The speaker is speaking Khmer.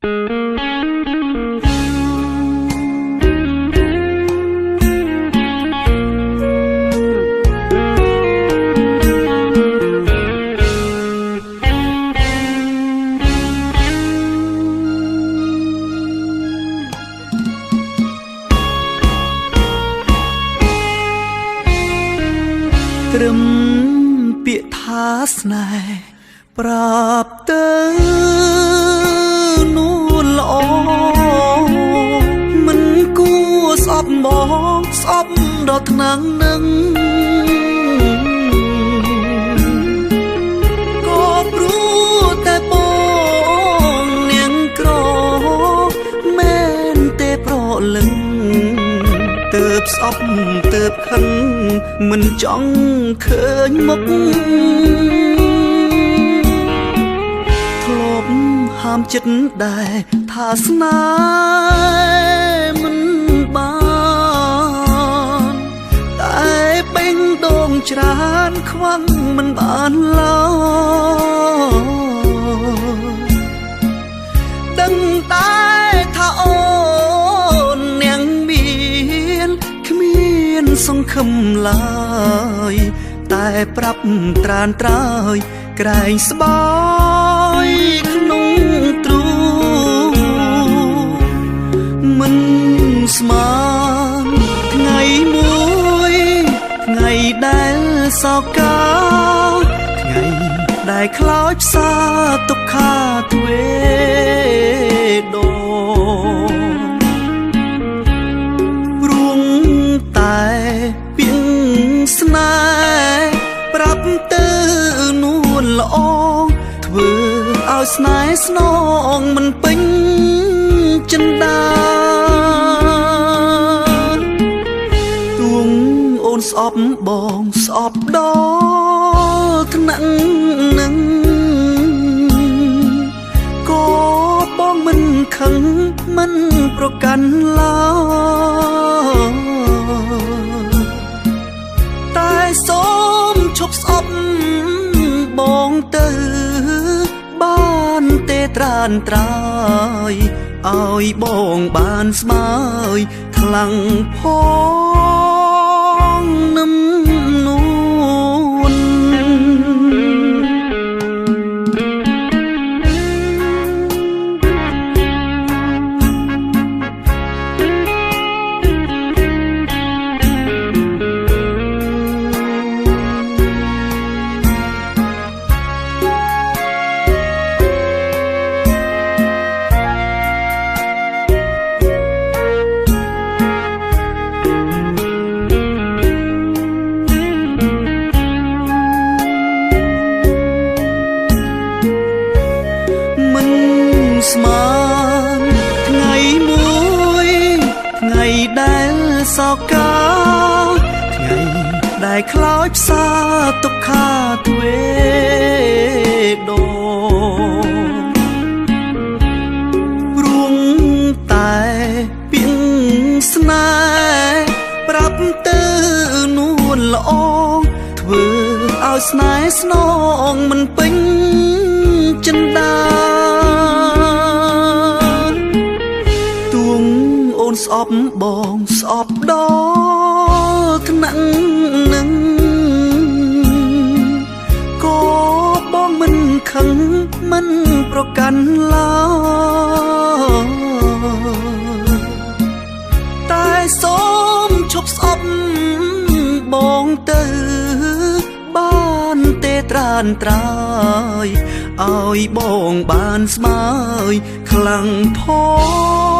ត្រឹមពាក្យថាស្នេហ៍ប្រាប់ទៅនួនល្អមិនគួរស្អប់មកស្អប់ដល់ថ្នាំងនឹងក៏ព្រោះតែបងនាងក្រមែនទេប្រលឹងទើបស្អប់ទើបខឹងមិនចង់ឃើញមុខធ្លាប់ហាមចិត្តដែរថាស្នេហ៍មិនបានតែបេងដូងច្រើនខ្វាំងមិនបានឡើយដឹងតែថាអូននាងមានគ្មានសង្ឃឹមឡើយតែប្រាប់ត្រានត្រើយក្រែងស្បើយក្នុងទ្រូមិនស្មានថ្ងៃមួយថ្ងៃដែលសោកោថ្ងៃដែលខ្លោចផ្សាទុក្ខាទ្វេដងរួងតែពាក្យស្នេហ៍ប្រាប់ទៅនួនល្អធ្វើឲ្យស្នេហ៍ស្នងមិនពេញចិន្តាទួងអូនស្អប់បងស្អប់ដល់ថ្នាក់នឹងក៏បងមិនខឹងមិនប្រកាន់ឡើយតែសូមឈប់ស្អប់បងទៅបានទេត្រានត្រើយឲ្យបងបានស្មើយខ្លាំងផងនឹមនួនស្មានថ្ងៃមួយថ្ងៃដែលសោកោថ្ងៃដែលខ្លោចផ្សាទុក្ខាទ្វេដងរួងតែពាក្យស្នេហ៍ប្រាប់ទៅនួនល្អធ្វើឲ្យស្នេហ៍ស្នងមិនពេញចិន្តាស្អប់បងស្អប់ដល់ថ្នាក់នឹងក៏បងមិនខឹងមិនប្រកាន់ឡើយតែសូមឈប់ស្អប់បងទៅបានទេត្រានត្រើយឲ្យបងបានស្មើយខ្លាំងផង